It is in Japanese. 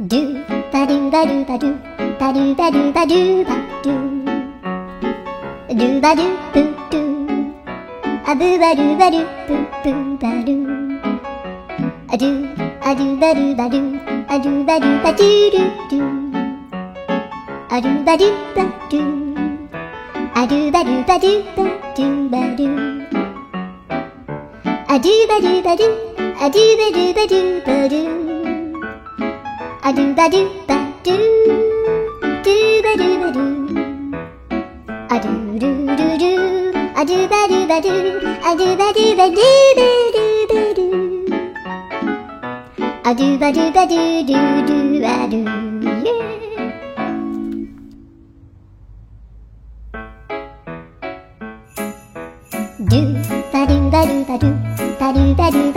ドゥバドゥバドゥバドゥバドゥバドゥバドゥバドゥドゥバドゥブドゥアブバドゥバドゥブブバドゥアドゥアドゥバドゥバドゥアドゥバドゥバドゥルドゥアドゥバドゥバドゥアドゥバドゥバドゥバドゥバドゥアドゥバドゥバドゥアドゥバドゥバドゥバドゥアドゥバドゥバドゥドゥバドゥバドゥアドゥルルルアドゥバドゥバドゥアドゥバドゥバドゥバドゥバドゥアドゥバドゥバドゥドゥドゥアドゥドゥバドゥバドゥバドゥバドゥバドゥ